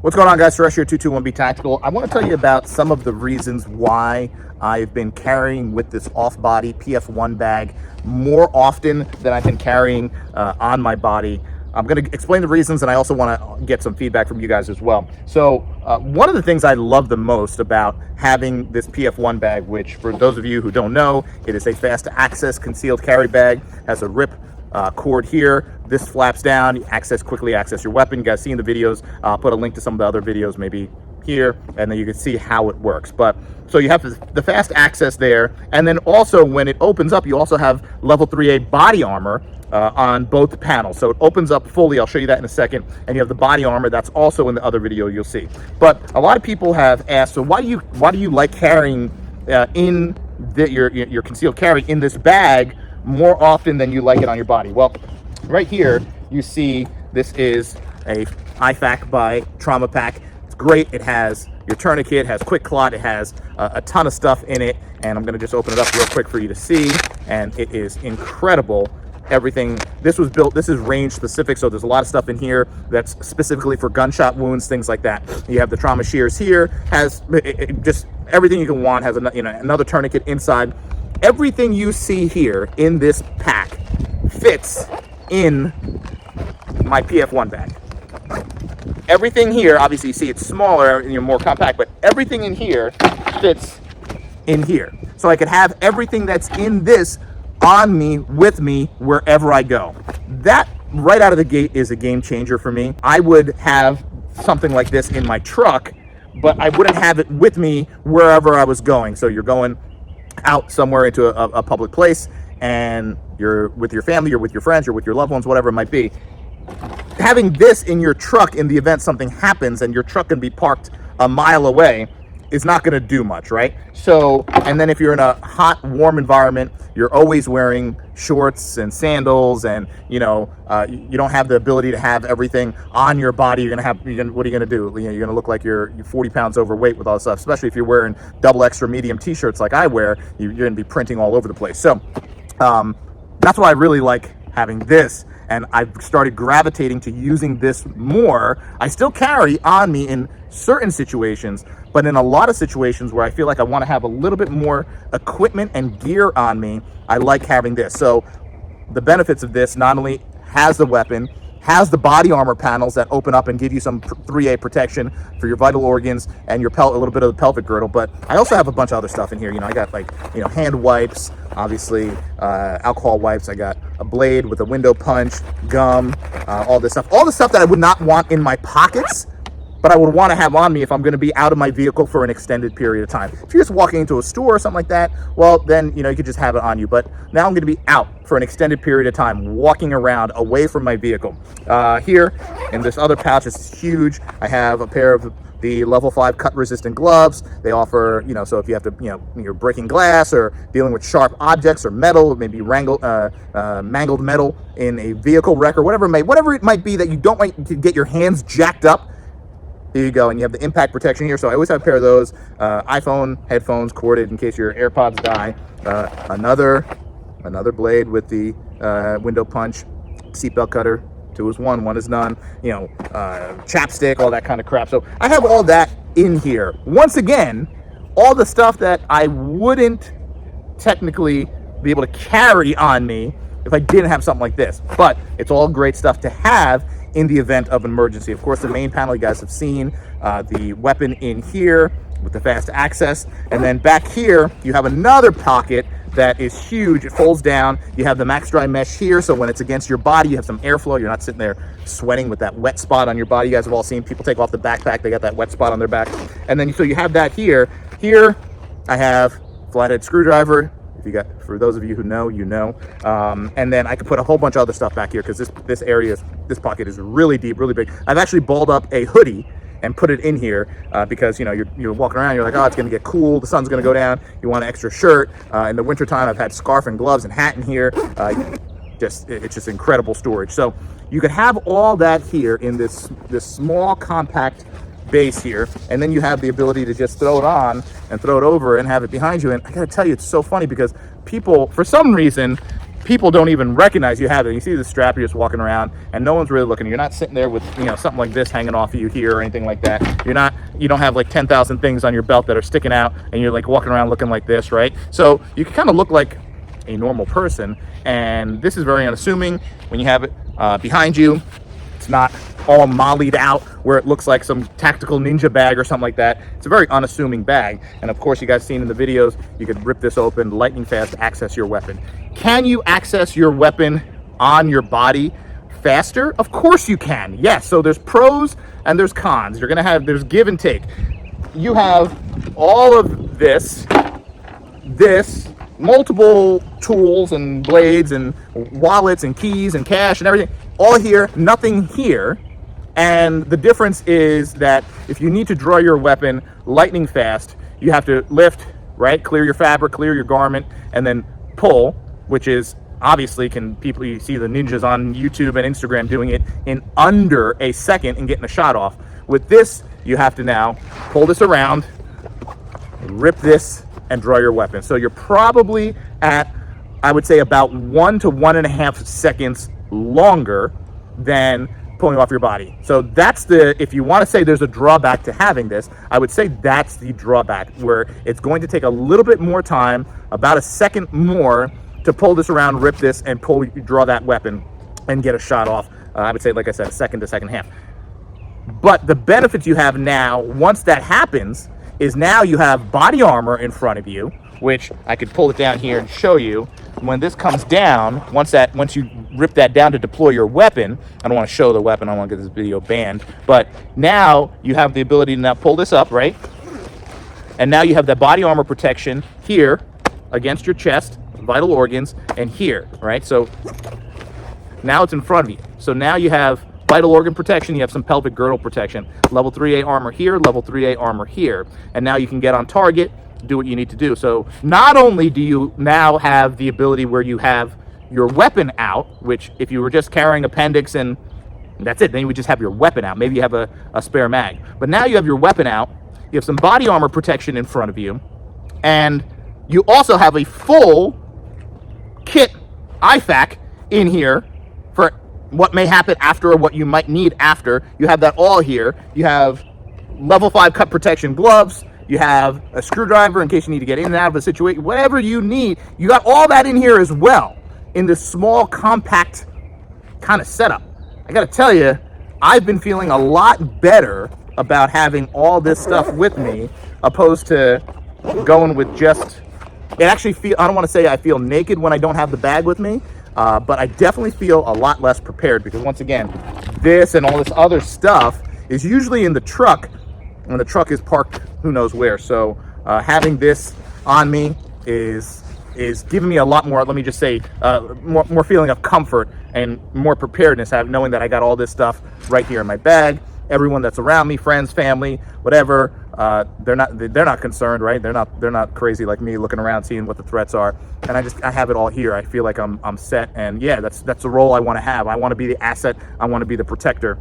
What's going on, guys? Suresh here, 221B Tactical. I want to tell you about some of the reasons why I've been carrying with this OffBody PF-1 bag more often than I've been carrying on my body. I'm going to explain the reasons, and I also want to get some feedback from you guys as well. So one of the things I love the most about having this PF-1 bag, which for those of you who don't know, it is a fast access concealed carry bag, has a rip cord here. This flaps down, you quickly access your weapon. You guys see in the videos, I'll put a link to some of the other videos maybe here, and then you can see how it works. But so you have the fast access there, and then also when it opens up, you also have level 3A body armor on both panels. So it opens up fully. I'll show you that in a second. And you have the body armor that's also in the other video you'll see. But a lot of people have asked, so why do you like carrying your concealed carry in this bag more often than you like it on your body? Well, right here you see this is a IFAK by Trauma Pack. It's great. It has your tourniquet, it has quick clot, it has a ton of stuff in it, and I'm going to just open it up real quick for you to see, and it is incredible. Everything, this was built, this is range specific, so there's a lot of stuff in here that's specifically for gunshot wounds, things like that. You have the trauma shears here, has just everything you can want, has another tourniquet inside. Everything you see here in this pack fits in my PF-1 bag. Everything here, obviously you see it's smaller and more compact, but everything in here fits in here. So I could have everything that's in this on me, with me, wherever I go. That right out of the gate is a game changer for me. I would have something like this in my truck, but I wouldn't have it with me wherever I was going. So you're going out somewhere into a public place, and you're with your family, you're with your friends, you're with your loved ones, whatever it might be. Having this in your truck in the event something happens and your truck can be parked a mile away is not going to do much, right? So, and then if you're in a hot, warm environment, you're always wearing shorts and sandals, and you don't have the ability to have everything on your body. What are you going to do? You're going to look like you're 40 pounds overweight with all this stuff, especially if you're wearing double extra medium t-shirts like I wear. You're going to be printing all over the place. So that's why I really like having this, and I've started gravitating to using this more. I still carry on me in certain situations, but in a lot of situations where I feel like I want to have a little bit more equipment and gear on me, I like having this. So the benefits of this, not only has the weapon, has the body armor panels that open up and give you some 3A protection for your vital organs and your a little bit of the pelvic girdle, but I also have a bunch of other stuff in here. I got hand wipes, obviously alcohol wipes. I got a blade with a window punch, gum, all this stuff that I would not want in my pockets, but I would want to have on me if I'm going to be out of my vehicle for an extended period of time. If you're just walking into a store or something like that, well, then, you could just have it on you. But now I'm going to be out for an extended period of time, walking around away from my vehicle. Here, in this other pouch, it's huge. I have a pair of the level 5 cut resistant gloves. They offer, so if you have to, you're breaking glass or dealing with sharp objects or metal, maybe mangled metal in a vehicle wreck or whatever it might be that you don't want to get your hands jacked up. Here you go, and you have the impact protection here. So I always have a pair of those. iPhone headphones corded in case your AirPods die. Another blade with the window punch, seatbelt cutter. 2 is 1, 1 is none. Chapstick, all that kind of crap. So I have all that in here. Once again, all the stuff that I wouldn't technically be able to carry on me if I didn't have something like this. But it's all great stuff to have in the event of an emergency. Of course, the main panel you guys have seen, the weapon in here with the fast access, and then back here you have another pocket that is huge. It folds down. You have the max dry mesh here, so when it's against your body, you have some airflow. You're not sitting there sweating with that wet spot on your body. You guys have all seen people take off the backpack, they got that wet spot on their back. And then so you have that here. Here I have flathead screwdriver. For those of you who know, and then I could put a whole bunch of other stuff back here because this pocket is really deep, really big. I've actually balled up a hoodie and put it in here because you're walking around, you're like, oh, it's gonna get cool, the sun's gonna go down, you want an extra shirt. In the wintertime, I've had scarf and gloves and hat in here. It's just incredible storage. So you could have all that here in this small compact base here, and then you have the ability to just throw it on and throw it over and have it behind you. And I gotta tell you, it's so funny because people, for some reason, people don't even recognize you have it. You see the strap, you're just walking around and no one's really looking. You're not sitting there with, you know, something like this hanging off of you here or anything like that. You don't have like 10,000 things on your belt that are sticking out and you're like walking around looking like this, right? So you can kind of look like a normal person, and this is very unassuming when you have it behind you. It's not all mollied out where it looks like some tactical ninja bag or something like that. It's a very unassuming bag. And of course, you guys seen in the videos, you could rip this open lightning fast to access your weapon. Can you access your weapon on your body faster? Of course you can. Yes. So there's pros and there's cons. There's give and take. You have all of this, multiple tools and blades and wallets and keys and cash and everything, all here, nothing here. And the difference is that if you need to draw your weapon lightning fast, you have to lift, right? Clear your fabric, clear your garment, and then pull, which is obviously you see the ninjas on YouTube and Instagram doing it in under a second and getting a shot off. With this, you have to now pull this around, rip this, and draw your weapon. So you're probably at, I would say, about 1 to 1.5 seconds longer than pulling off your body. So that's if you want to say there's a drawback to having this, I would say that's the drawback, where it's going to take a little bit more time, about a second more, to pull this around, rip this, and draw that weapon and get a shot off. I would say, like I said, a second to second half. But the benefits you have now, once that happens, is now you have body armor in front of you, which I could pull it down here and show you. When this comes down, once you rip that down to deploy your weapon, I don't want to show the weapon, I don't want to get this video banned, but now you have the ability to now pull this up, right? And now you have that body armor protection here against your chest, vital organs, and here, right? So now it's in front of you. So now you have vital organ protection, you have some pelvic girdle protection, level 3A armor here, level 3A armor here, and now you can get on target, do what you need to do. So not only do you now have the ability where you have your weapon out, which if you were just carrying appendix and that's it, then you would just have your weapon out. Maybe you have a spare mag, but now you have your weapon out, you have some body armor protection in front of you, and you also have a full kit IFAK in here for what may happen after or what you might need after. You have that all here. You have level 5 cut protection gloves. You have a screwdriver in case you need to get in and out of a situation. Whatever you need, you got all that in here as well, in this small, compact kind of setup. I got to tell you, I've been feeling a lot better about having all this stuff with me, opposed to going with just, I don't want to say I feel naked when I don't have the bag with me, but I definitely feel a lot less prepared, because once again, this and all this other stuff is usually in the truck, and the truck is parked who knows where. So having this on me is giving me a lot more, let me just say, more feeling of comfort and more preparedness, knowing that I got all this stuff right here in my bag. Everyone that's around me, friends, family, whatever, they're not concerned, right? They're not crazy like me, looking around seeing what the threats are. And I have it all here. I feel like I'm set, and yeah, that's the role I want to have. I want to be the asset. I want to be the protector,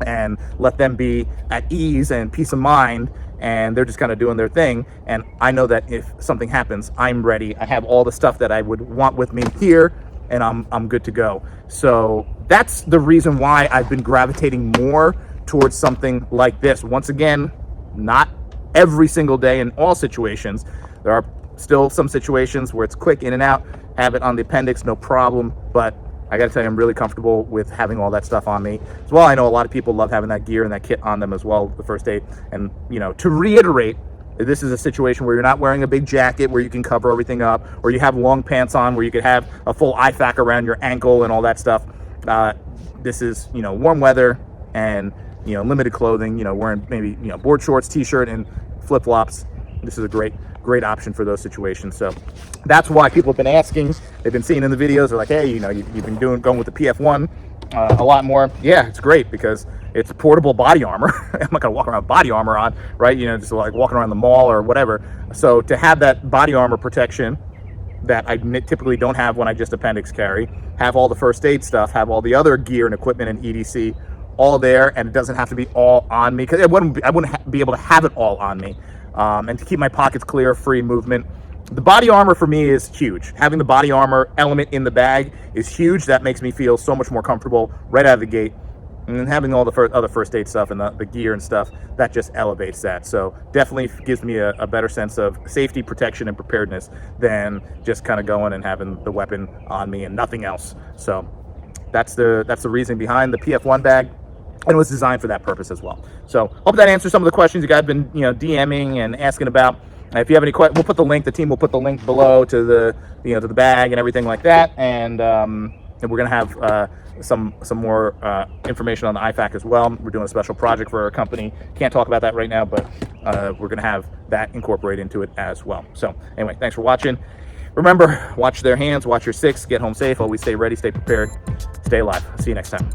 and let them be at ease and peace of mind, and they're just kind of doing their thing. And I know that if something happens, I'm ready. I have all the stuff that I would want with me here, and I'm good to go. So that's the reason why I've been gravitating more towards something like this. Once again, not every single day in all situations. There are still some situations where it's quick in and out, have it on the appendix, no problem, but I gotta tell you, I'm really comfortable with having all that stuff on me as well. I know a lot of people love having that gear and that kit on them as well, the first aid. And you know, to reiterate, this is a situation where you're not wearing a big jacket where you can cover everything up, or you have long pants on where you could have a full IFAK around your ankle and all that stuff. This is, you know, warm weather and, you know, limited clothing, you know, wearing maybe, you know, board shorts, t-shirt, and flip-flops. This is a great option for those situations. So that's why people have been asking. They've been seeing in the videos, they're like, hey, you know, you've been going with the PF-1 a lot more. Yeah, it's great because it's portable body armor. I'm not gonna walk around with body armor on, right? You know, just like walking around the mall or whatever. So to have that body armor protection that I typically don't have when I just appendix carry, have all the first aid stuff, have all the other gear and equipment and EDC all there, and it doesn't have to be all on me, because I wouldn't be able to have it all on me. And to keep my pockets clear, free movement, The body armor for me is huge. Having the body armor element in the bag is huge. That makes me feel so much more comfortable right out of the gate. And then having all the other first aid stuff and the gear and stuff, that just elevates that. So definitely gives me a better sense of safety, protection, and preparedness than just kind of going and having the weapon on me and nothing else. So that's the reason behind the PF-1 bag, and it was designed for that purpose as well. So hope that answers some of the questions you guys have been DMing and asking about. If you have any questions, we'll put the link. The team will put the link below to the to the bag and everything like that. And we're gonna have some more information on the IFAK as well. We're doing a special project for our company. Can't talk about that right now, but we're gonna have that incorporated into it as well. So anyway, thanks for watching. Remember, watch their hands, watch your six, get home safe, always stay ready, stay prepared, stay alive. See you next time.